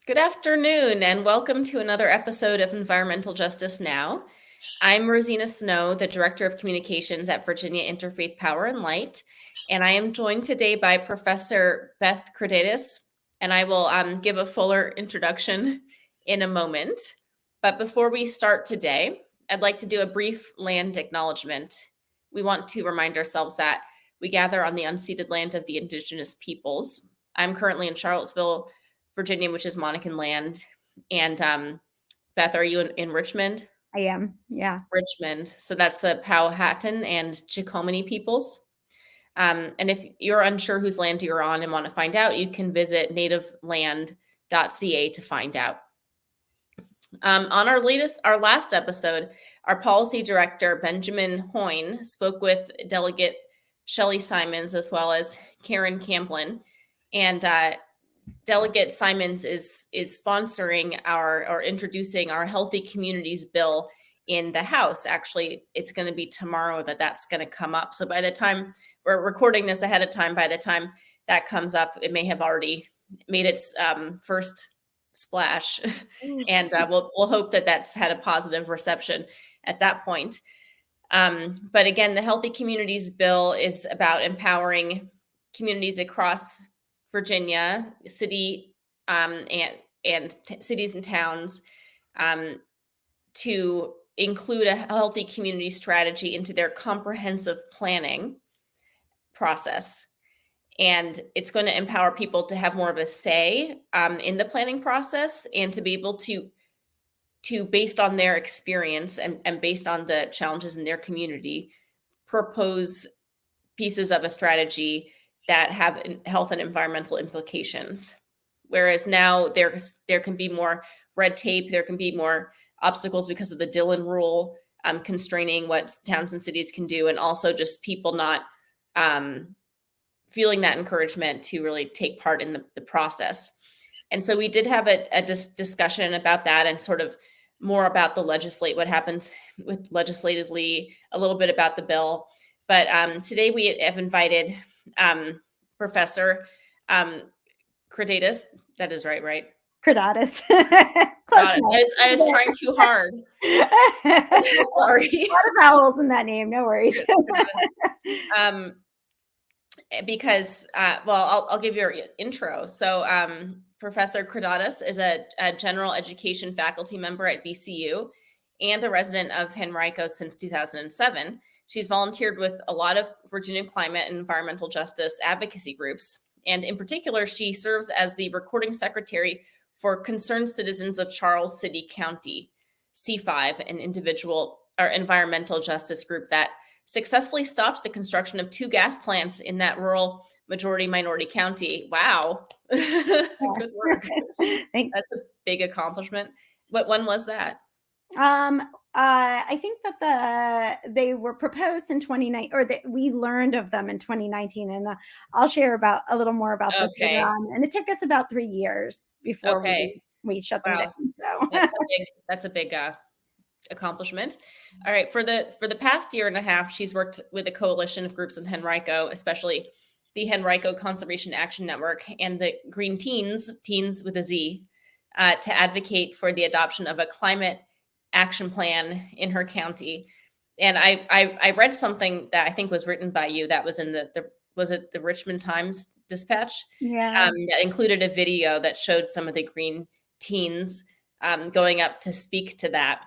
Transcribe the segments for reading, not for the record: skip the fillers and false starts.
Good afternoon, and welcome to another episode of Environmental Justice Now. I'm Rosina Snow, the Director of Communications at Virginia Interfaith Power and Light, and I am joined today by Professor Beth Kreydatus, and I will give a fuller introduction in a moment. But before we start today, I'd like to do a brief land acknowledgement. We want to remind ourselves that we gather on the unceded land of the indigenous peoples. I'm currently in Charlottesville, Virginia, which is Monacan land. And Beth, are you in Richmond? I am, yeah. Richmond. So that's the Powhatan and Chickahominy peoples. And if you're unsure whose land you're on and want to find out, you can visit nativeland.ca to find out. On our last episode, our policy director, Benjamin Hoyne, spoke with Delegate Shelley Simons as well as Karen Camplin. And Delegate Simons is sponsoring or introducing our Healthy Communities bill in the House. Actually, it's going to be tomorrow that's going to come up. So by the time we're recording this ahead of time, by the time that comes up, it may have already made its first splash. And we'll hope that that's had a positive reception at that point. But again, the Healthy Communities bill is about empowering communities across Virginia, city and cities and towns to include a healthy community strategy into their comprehensive planning process. And it's going to empower people to have more of a say in the planning process and to be able to based on their experience and based on the challenges in their community, propose pieces of a strategy that have health and environmental implications. Whereas now there can be more red tape, there can be more obstacles because of the Dillon rule, constraining what towns and cities can do, and also just people not feeling that encouragement to really take part in the process. And so we did have a discussion about that and sort of more about what happens with legislatively, a little bit about the bill. But today we have invited Professor Kreydatus. That is right? Kreydatus. I was trying too hard. Sorry. A lot of vowels in that name. No worries. Because, I'll give you an intro. So Professor Kreydatus is a general education faculty member at VCU and a resident of Henrico since 2007. She's volunteered with a lot of Virginia climate and environmental justice advocacy groups. And in particular, she serves as the recording secretary for Concerned Citizens of Charles City County, C5, an environmental justice group that successfully stopped the construction of 2 gas plants in that rural minority county. Wow. Good work. Thanks. That's a big accomplishment. When was that? I think that they were proposed in 2019, or we learned of them in 2019, and I'll share a little more about this later on. And it took us about 3 years before we shut them down. So that's a big accomplishment. All right, for the past year and a half, she's worked with a coalition of groups in Henrico, especially the Henrico Conservation Action Network and the Green Teens with a Z, to advocate for the adoption of a climate action plan in her county. And I read something that I think was written by you that was in the Richmond Times Dispatch? Yeah. That included a video that showed some of the Green Teens going up to speak to that.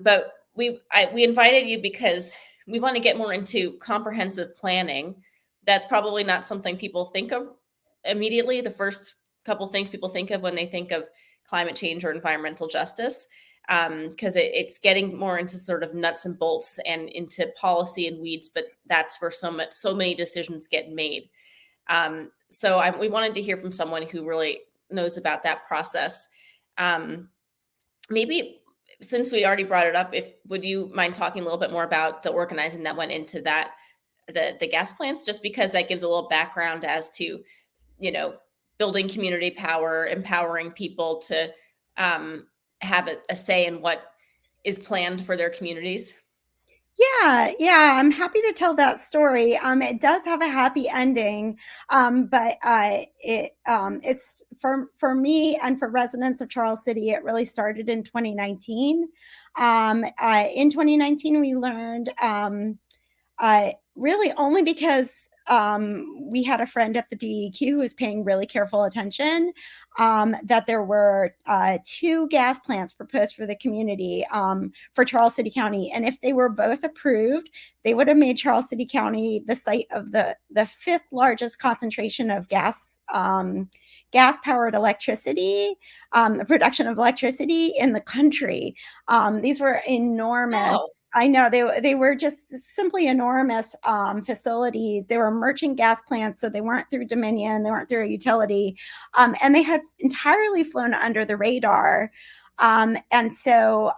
But we invited you because we want to get more into comprehensive planning. That's probably not something people think of immediately. The first couple things people think of when they think of climate change or environmental justice, because it's getting more into sort of nuts and bolts and into policy and weeds, but that's where so many decisions get made. So we wanted to hear from someone who really knows about that process. Maybe since we already brought it up, would you mind talking a little bit more about the organizing that went into that, the gas plants, just because that gives a little background as to, building community power, empowering people to have a say in what is planned for their communities? Yeah, I'm happy to tell that story. It does have a happy ending, but it's for me and for residents of Charles City. It really started in 2019. In 2019, we learned really only because we had a friend at the DEQ who was paying really careful attention, that there were 2 gas plants proposed for the community, for Charles City County. And if they were both approved, they would have made Charles City County the site of the 5th largest concentration of gas powered electricity, the production of electricity in the country. These were enormous. Oh, I know they were just simply enormous facilities. They were merchant gas plants, so they weren't through Dominion, they weren't through a utility, and they had entirely flown under the radar. And so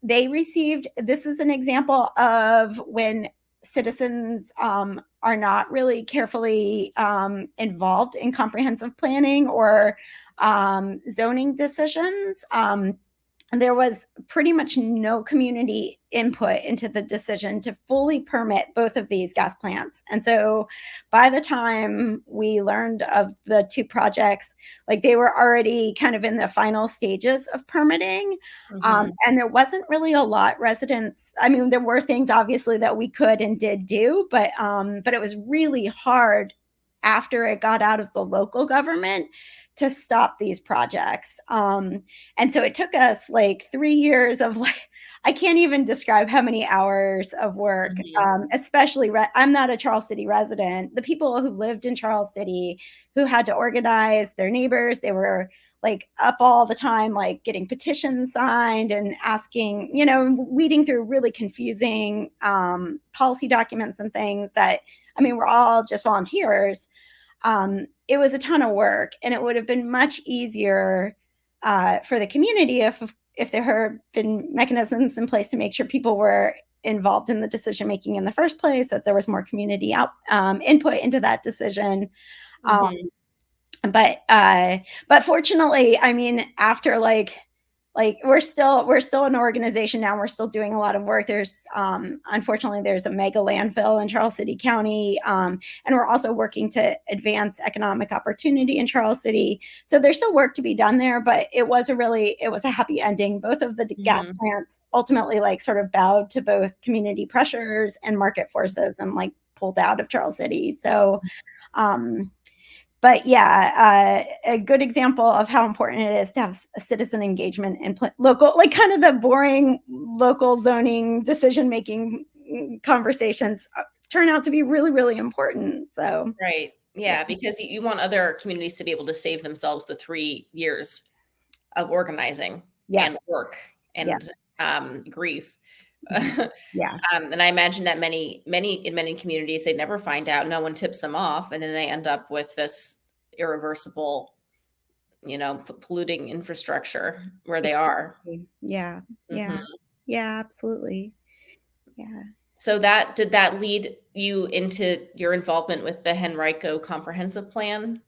they received. This is an example of when citizens are not really carefully involved in comprehensive planning or zoning decisions. There was pretty much no community input into the decision to fully permit both of these gas plants. And so by the time we learned of the 2 projects, like they were already kind of in the final stages of permitting. And there wasn't really a lot residents. I mean, there were things obviously that we could and did do, but it was really hard after it got out of the local government to stop these projects. And so it took us like 3 years of like, I can't even describe how many hours of work, especially, I'm not a Charles City resident. The people who lived in Charles City who had to organize their neighbors, they were like up all the time, like getting petitions signed and asking, weeding through really confusing policy documents and things that, I mean, we're all just volunteers. It was a ton of work, and it would have been much easier for the community if there had been mechanisms in place to make sure people were involved in the decision making in the first place, that there was more community input into that decision. But fortunately, I mean, after like we're still an organization now. We're still doing a lot of work. There's unfortunately there's a mega landfill in Charles City County, and we're also working to advance economic opportunity in Charles City. So there's still work to be done there, but it was a happy ending. Both of the gas plants ultimately like sort of bowed to both community pressures and market forces and like pulled out of Charles City. So but yeah, a good example of how important it is to have citizen engagement and local, like kind of the boring local zoning decision-making conversations turn out to be really, really important. So, right. Yeah, because you want other communities to be able to save themselves the 3 years of organizing and work and grief. And I imagine that in many communities, they never find out. No one tips them off, and then they end up with this irreversible, polluting infrastructure where they are. Yeah, absolutely. Yeah. So did that lead you into your involvement with the Henrico Comprehensive Plan?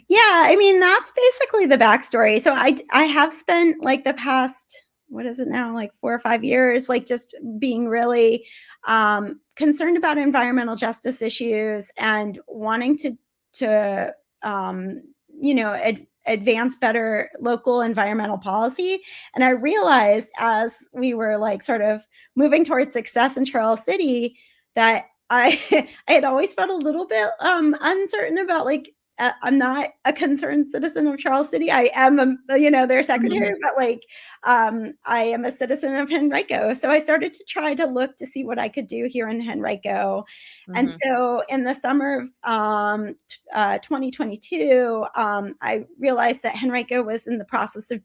Yeah, I mean, that's basically the backstory. So I have spent like the past, what is it now, like 4 or 5 years, like just being really concerned about environmental justice issues and wanting to advance better local environmental policy. And I realized as we were like sort of moving towards success in Charles City that I had always felt a little bit uncertain about like I'm not a concerned citizen of Charles City. I am, their secretary, but like I am a citizen of Henrico. So I started to try to look to see what I could do here in Henrico. And so in the summer of 2022, I realized that Henrico was in the process of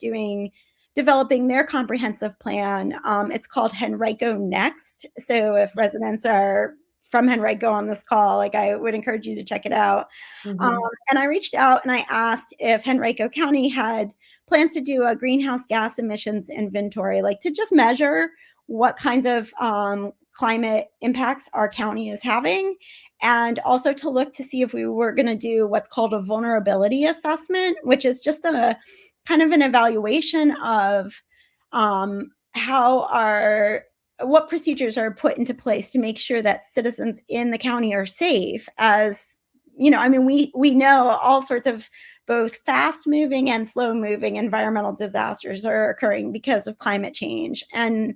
developing their comprehensive plan. It's called Henrico Next. So if residents are from Henrico on this call, like I would encourage you to check it out. And I reached out and I asked if Henrico County had plans to do a greenhouse gas emissions inventory, like to just measure what kinds of climate impacts our county is having, and also to look to see if we were going to do what's called a vulnerability assessment, which is just a kind of an evaluation of how our what procedures are put into place to make sure that citizens in the county are safe. As I mean, we know all sorts of both fast moving and slow moving environmental disasters are occurring because of climate change. And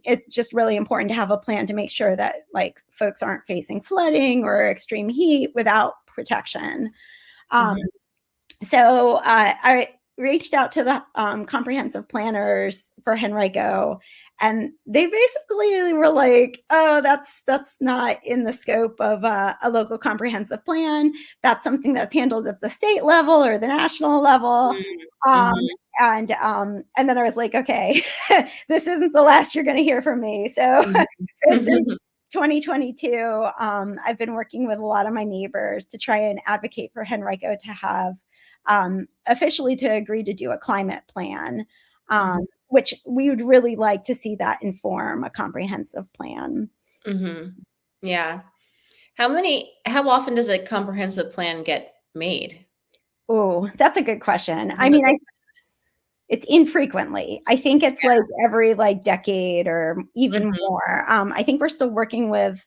it's just really important to have a plan to make sure that like folks aren't facing flooding or extreme heat without protection. Um, so I reached out to the comprehensive planners for Henrico, and they basically were like, "Oh, that's not in the scope of a local comprehensive plan. That's something that's handled at the state level or the national level." And then I was like, "Okay, this isn't the last you're going to hear from me." So, since 2022, I've been working with a lot of my neighbors to try and advocate for Henrico to have officially to agree to do a climate plan, which we would really like to see that inform a comprehensive plan. Yeah. How often does a comprehensive plan get made? Oh, that's a good question. I mean, it's infrequently. I think it's like every like decade or even more. I think we're still working with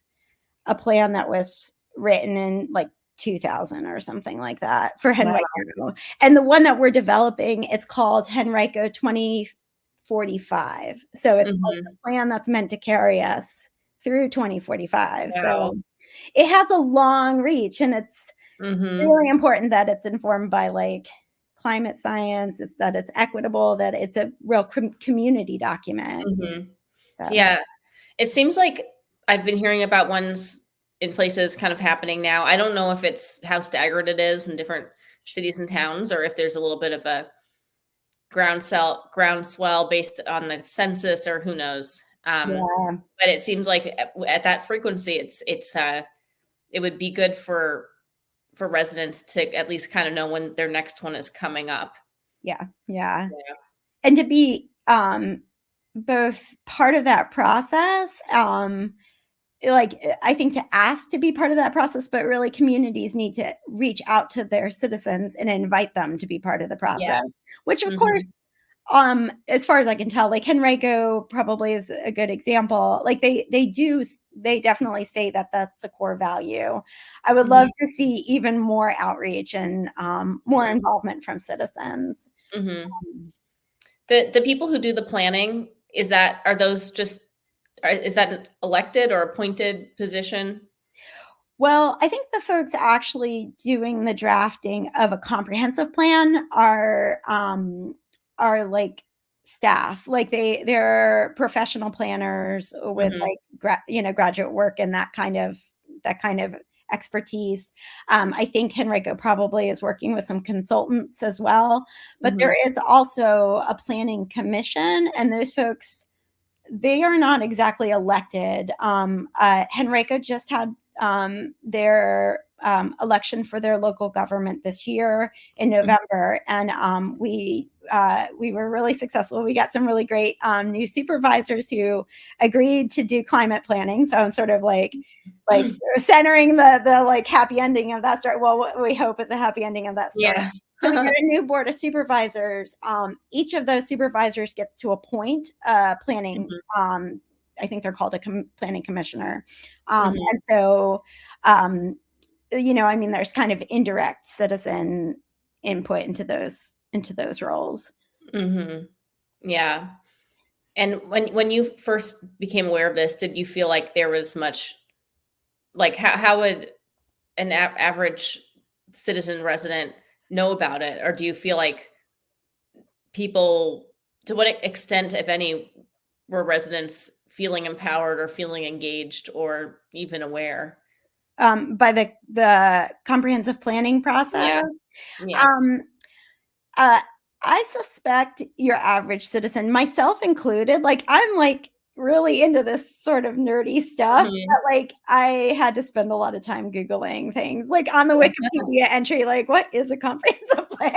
a plan that was written in like 2000 or something like that for Henrico. Wow. And the one that we're developing, it's called Henrico 2045. So it's like a plan that's meant to carry us through 2045. Wow. So it has a long reach, and it's really important that it's informed by like climate science. It's that it's equitable, that it's a real community document. So. Yeah. It seems like I've been hearing about ones in places kind of happening now. I don't know if it's how staggered it is in different cities and towns, or if there's a little bit of a groundswell based on the census, or who knows. But it seems like at that frequency, it would be good for residents to at least kind of know when their next one is coming up. Yeah. And to be both part of that process, like I think to ask to be part of that process, but really communities need to reach out to their citizens and invite them to be part of the process, which of course, as far as I can tell, like Henrico probably is a good example. Like they definitely say that that's a core value. I would love to see even more outreach and more involvement from citizens. The people who do the planning, is that an elected or appointed position? Well, I think the folks actually doing the drafting of a comprehensive plan are like staff. Like they're professional planners with like graduate work and that kind of expertise. I think Henrico probably is working with some consultants as well, but there is also a planning commission, and those folks, they are not exactly elected. Henrico just had their election for their local government this year in November, and we were really successful. We got some really great new supervisors who agreed to do climate planning. So I'm sort of like centering the like happy ending of that story. Well, what we hope is a happy ending of that story. So we got a new board of supervisors. Each of those supervisors gets to appoint a planning. I think they're called a planning commissioner. And so, I mean, there's kind of indirect citizen input into those roles. Yeah. And when you first became aware of this, did you feel like there was much, like how would an average citizen resident know about it? Or do you feel like people, to what extent, if any, were residents feeling empowered or feeling engaged or even aware? By the comprehensive planning process? I suspect your average citizen, myself included, like I'm like really into this sort of nerdy stuff, but like I had to spend a lot of time Googling things like on the Wikipedia entry, like what is a comprehensive plan?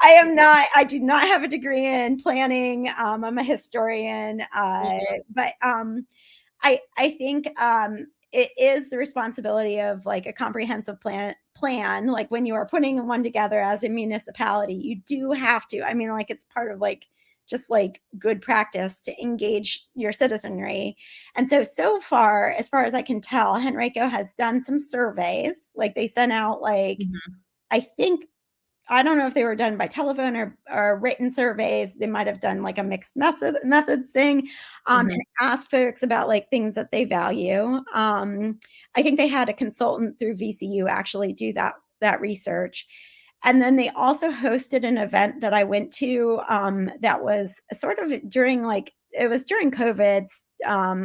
I do not have a degree in planning. I'm a historian, but I think it is the responsibility of like a comprehensive plan, like when you are putting one together as a municipality, you do have to, I mean, like it's part of like just like good practice to engage your citizenry. And so far as I can tell, Henrico has done some surveys. Like they sent out like, I think, I don't know if they were done by telephone or written surveys. They might have done like a mixed methods thing, and asked folks about like things that they value. I think they had a consultant through VCU actually do that research. And then they also hosted an event that I went to that was sort of during it was during COVID,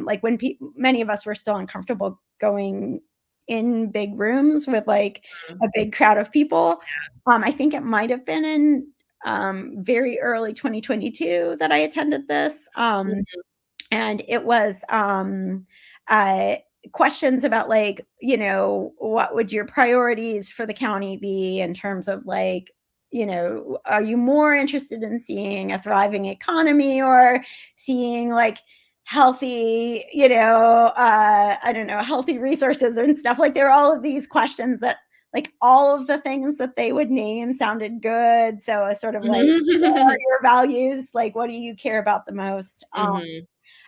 like when many of us were still uncomfortable going in big rooms with like a big crowd of people. I think it might have been in very early 2022 that I attended this. And it was questions about like, you know, what would your priorities for the county be in terms of like, you know, are you more interested in seeing a thriving economy or seeing like healthy, you know, I don't know, healthy resources and stuff? Like there are all of these questions that like all of the things that they would name sounded good. So it's sort of like, what are your values? Like, what do you care about the most?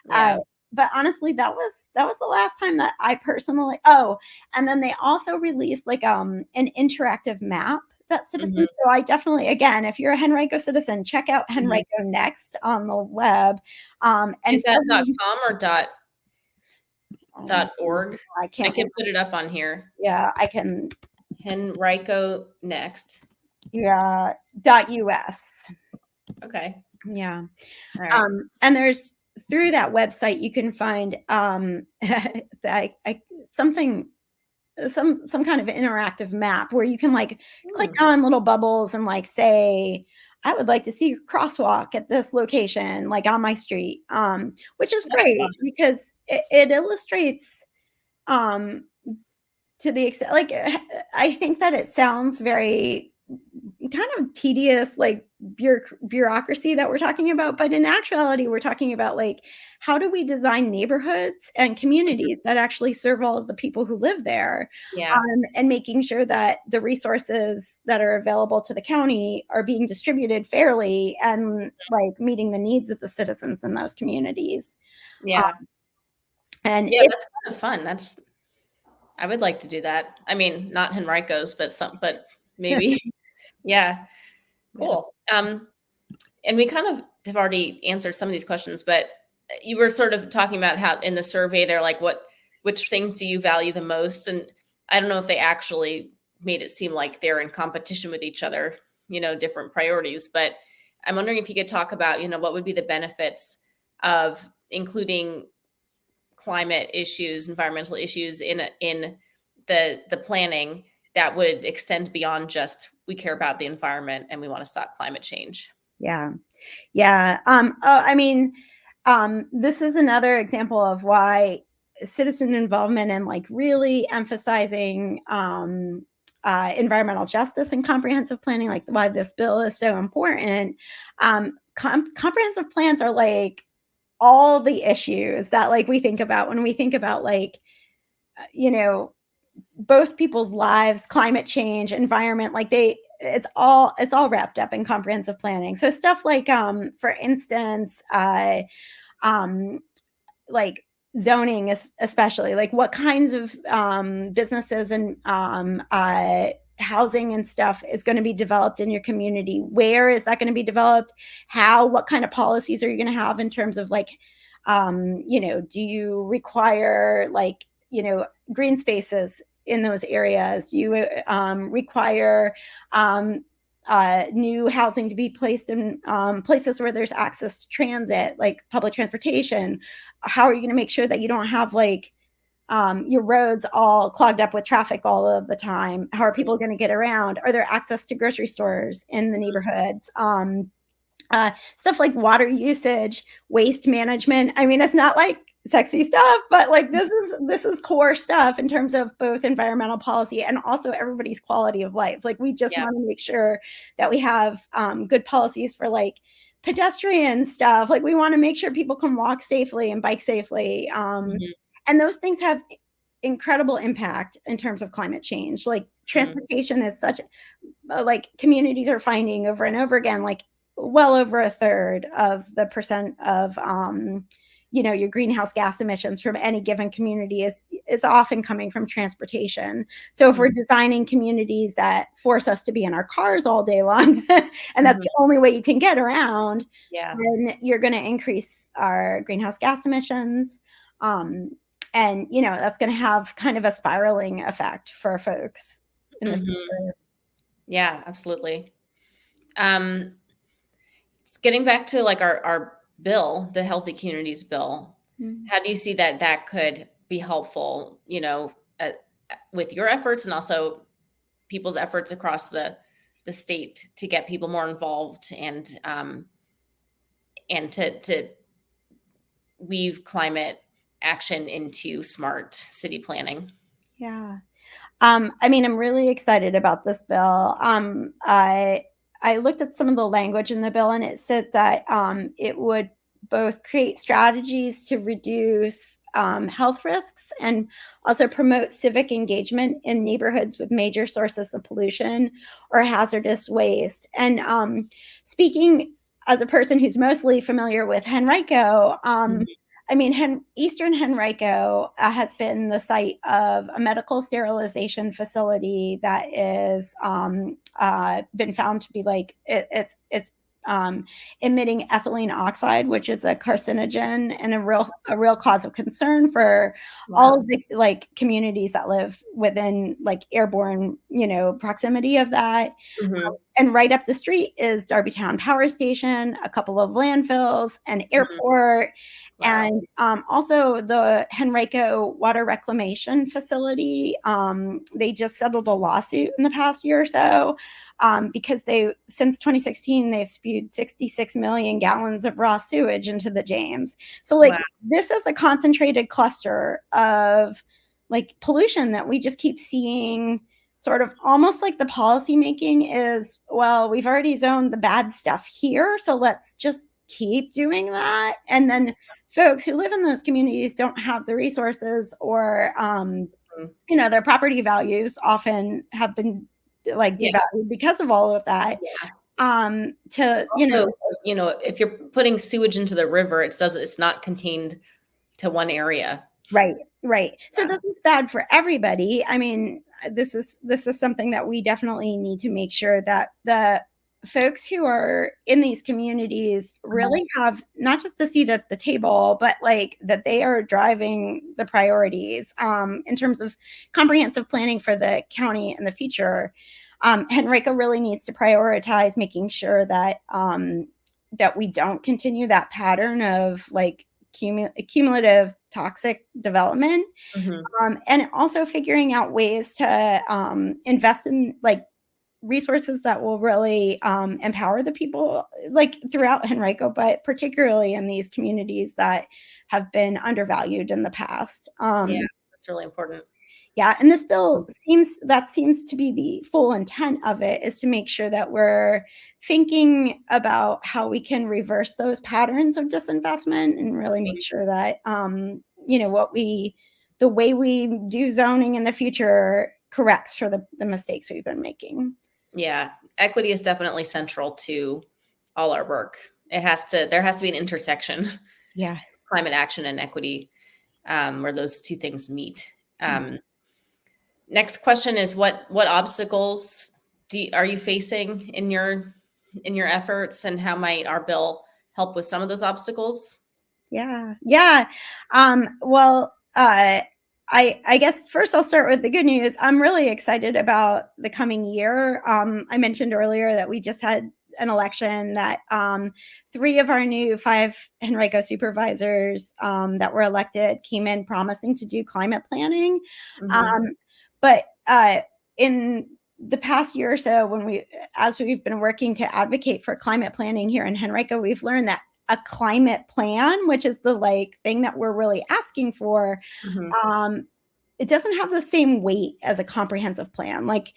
Yeah. But honestly, that was the last time that I personally. And then they also released like an interactive map that citizens. So I definitely, again, if you're a Henrico citizen, check out Henrico Next on the web. And is that .com or .org? I can't. I can put it up on here. Yeah, I can. Henrico Next. Yeah. .us. Okay. Yeah. All right. And there's through that website you can find some kind of interactive map where you can like click on little bubbles and like say, I would like to see a crosswalk at this location, like on my street, which is great because it illustrates to the extent, like, I think that it sounds very kind of tedious, like bureaucracy that we're talking about. But in actuality, we're talking about like, how do we design neighborhoods and communities that actually serve all of the people who live there? Yeah. And making sure that the resources that are available to the county are being distributed fairly and like meeting the needs of the citizens in those communities. Yeah. And yeah, that's kind of fun. I would like to do that. I mean, not Henrico's, but maybe. Yeah. Cool. And we kind of have already answered some of these questions, but you were sort of talking about how in the survey they're like, which things do you value the most? And I don't know if they actually made it seem like they're in competition with each other, you know, different priorities, but I'm wondering if you could talk about, you know, what would be the benefits of including climate issues, environmental issues in the planning that would extend beyond just we care about the environment and we want to stop climate change. Yeah. I mean, this is another example of why citizen involvement and like really emphasizing environmental justice and comprehensive planning, like why this bill is so important. Comprehensive plans are like all the issues that like we think about when we think about like, you know, both people's lives, climate change, environment, like it's all wrapped up in comprehensive planning. So stuff like, for instance, like zoning, especially like what kinds of businesses and housing and stuff is going to be developed in your community. Where is that going to be developed? What kind of policies are you going to have in terms of like, you know, do you require like, you know, green spaces in those areas? Do you require new housing to be placed in places where there's access to transit, like public transportation? How are you going to make sure that you don't have like your roads all clogged up with traffic all of the time? How are people going to get around? Are there access to grocery stores in the neighborhoods? Stuff like water usage, waste management. I mean, it's not like sexy stuff, but like this is core stuff in terms of both environmental policy and also everybody's quality of life. Like we just want to make sure that we have good policies for like pedestrian stuff. Like we want to make sure people can walk safely and bike safely. And those things have incredible impact in terms of climate change. Like transportation is such like communities are finding over and over again, like well over a third of the percent of your greenhouse gas emissions from any given community is often coming from transportation. So if we're designing communities that force us to be in our cars all day long, and that's the only way you can get around, then you're going to increase our greenhouse gas emissions. And, that's going to have kind of a spiraling effect for folks in the future. Yeah, absolutely. Getting back to like our bill, the Healthy Communities Bill, how do you see that could be helpful, with your efforts and also people's efforts across the state to get people more involved and to weave climate action into smart city planning? Yeah. I'm really excited about this bill. I looked at some of the language in the bill, and it said that it would both create strategies to reduce health risks and also promote civic engagement in neighborhoods with major sources of pollution or hazardous waste. And speaking as a person who's mostly familiar with Henrico, Eastern Henrico has been the site of a medical sterilization facility that is been found to be like it's emitting ethylene oxide, which is a carcinogen and a real cause of concern for all of the like communities that live within like airborne proximity of that. And right up the street is Darbytown Power Station, a couple of landfills, an airport. And also the Henrico Water Reclamation Facility. They just settled a lawsuit in the past year or so because since 2016, they've spewed 66 million gallons of raw sewage into the James. So this is a concentrated cluster of like pollution that we just keep seeing. Sort of almost like the policy making is, well, we've already zoned the bad stuff here, so let's just keep doing that. And then folks who live in those communities don't have the resources or, their property values often have been like devalued because of all of that. If you're putting sewage into the river, it's not contained to one area. Right. So this is bad for everybody. I mean, this is something that we definitely need to make sure that the folks who are in these communities really have not just a seat at the table, but like that they are driving the priorities in terms of comprehensive planning for the county in the future. Henrico really needs to prioritize making sure that that we don't continue that pattern of like cumulative toxic development, and also figuring out ways to invest in like resources that will really empower the people like throughout Henrico, but particularly in these communities that have been undervalued in the past. That's really important. Yeah, and this bill seems to be the full intent of it, is to make sure that we're thinking about how we can reverse those patterns of disinvestment and really make sure that the way we do zoning in the future corrects for the mistakes we've been making. Yeah, equity is definitely central to all our work. There has to be an intersection. Yeah, climate action and equity, where those two things meet. Next question is what obstacles are you facing in your efforts, and how might our bill help with some of those obstacles? Yeah. Well, I guess first I'll start with the good news. I'm really excited about the coming year. I mentioned earlier that we just had an election that 3 of our new 5 Henrico supervisors that were elected came in promising to do climate planning. But in the past year or so, as we've been working to advocate for climate planning here in Henrico, we've learned that a climate plan, which is the like thing that we're really asking for, it doesn't have the same weight as a comprehensive plan. Like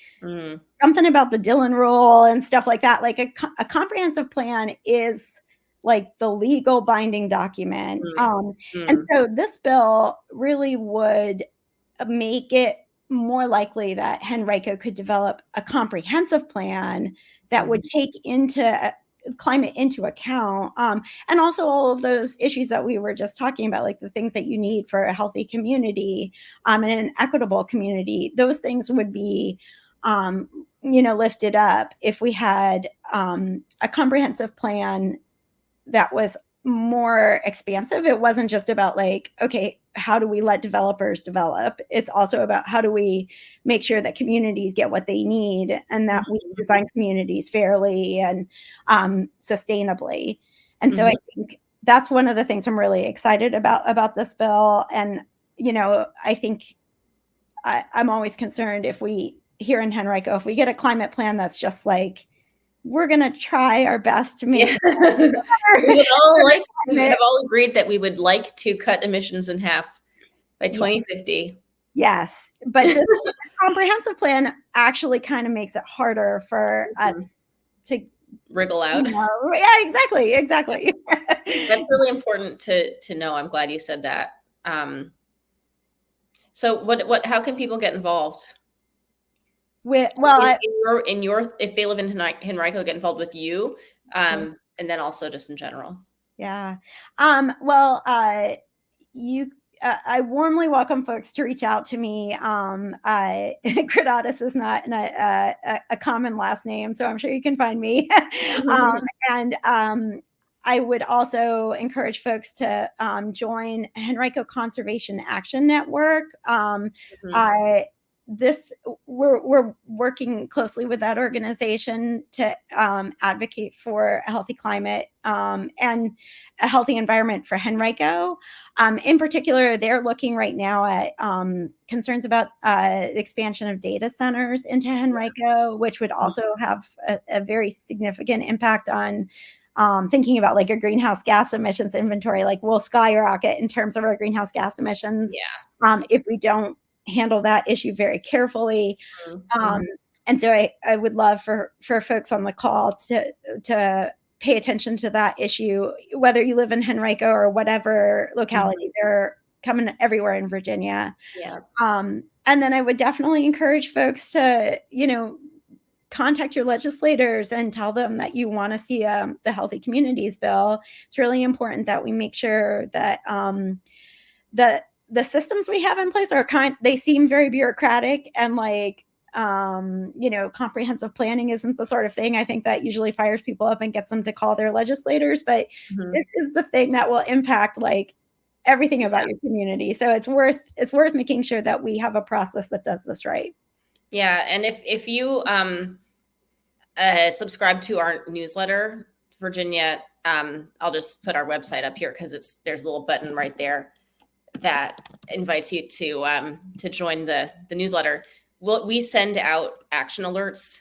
something about the Dillon rule and stuff like that. Like a comprehensive plan is like the legal binding document. And so this bill really would make it more likely that Henrico could develop a comprehensive plan that would take into climate into account. And also all of those issues that we were just talking about, like the things that you need for a healthy community and an equitable community, those things would be lifted up if we had a comprehensive plan that was more expansive. It wasn't just about like, okay, how do we let developers develop? It's also about how do we make sure that communities get what they need and that we design communities fairly and sustainably. And so I think that's one of the things I'm really excited about this bill. And, I think I'm always concerned if we, here in Henrico, if we get a climate plan that's just like, we're going to try our best to make it. We have all agreed that we would like to cut emissions in half by 2050. Yes, but the comprehensive plan actually kind of makes it harder for us to wriggle out. Yeah, exactly. That's really important to know. I'm glad you said that. So how can people get involved? If they live in Henrico, get involved with you, and then also just in general. Yeah. I warmly welcome folks to reach out to me. Kreydatus is not a common last name, so I'm sure you can find me. And I would also encourage folks to join Henrico Conservation Action Network. We're working closely with that organization to advocate for a healthy climate and a healthy environment for Henrico. In particular, they're looking right now at concerns about the expansion of data centers into Henrico, which would also have a very significant impact on thinking about like a greenhouse gas emissions inventory. Like we'll skyrocket in terms of our greenhouse gas emissions if we don't handle that issue very carefully. And so I would love for folks on the call to pay attention to that issue, whether you live in Henrico or whatever locality. They're coming everywhere in Virginia. And then I would definitely encourage folks to, contact your legislators and tell them that you want to see the Healthy Communities Bill. It's really important that we make sure that the systems we have in place they seem very bureaucratic and like, comprehensive planning isn't the sort of thing I think that usually fires people up and gets them to call their legislators, but this is the thing that will impact like everything about your community. So it's worth making sure that we have a process that does this right. Yeah. And if you subscribe to our newsletter, Virginia, I'll just put our website up here because there's a little button right there that invites you to join the newsletter. We send out action alerts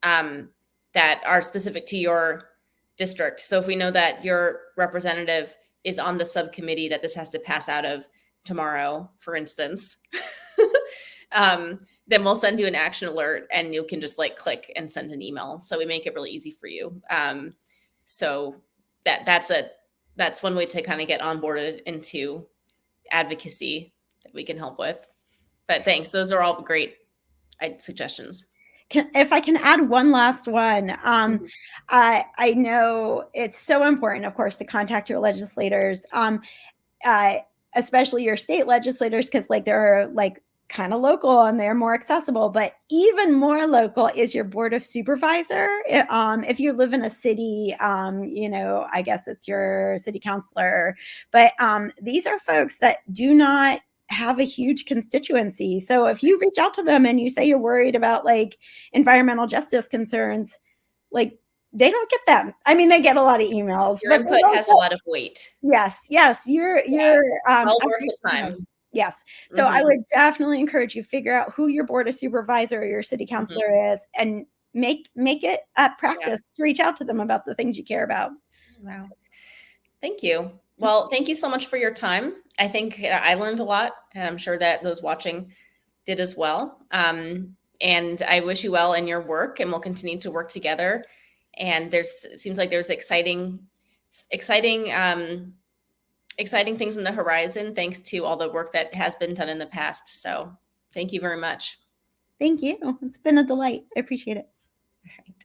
that are specific to your district. So if we know that your representative is on the subcommittee that this has to pass out of tomorrow, for instance, then we'll send you an action alert and you can just like click and send an email. So we make it really easy for you. So that's one way to kind of get onboarded into advocacy that we can help with. But thanks. Those are all great suggestions. If I can add one last one, I know it's so important, of course, to contact your legislators, especially your state legislators, because like they're like kind of local and they're more accessible. But even more local is your board of supervisor. If you live in a city, I guess it's your city councilor. But these are folks that do not have a huge constituency. So if you reach out to them and you say you're worried about like environmental justice concerns, like they don't get them. I mean, they get a lot of emails. Your input has a lot of weight. Yes. You're well worth the time. Yes. So I would definitely encourage you to figure out who your board of supervisor or your city councilor is and make it a practice to reach out to them about the things you care about. Wow. Thank you. Well, thank you so much for your time. I think I learned a lot, and I'm sure that those watching did as well. And I wish you well in your work, and we'll continue to work together. And it seems like there's exciting things in the horizon, thanks to all the work that has been done in the past. So thank you very much. Thank you. It's been a delight. I appreciate it. All right.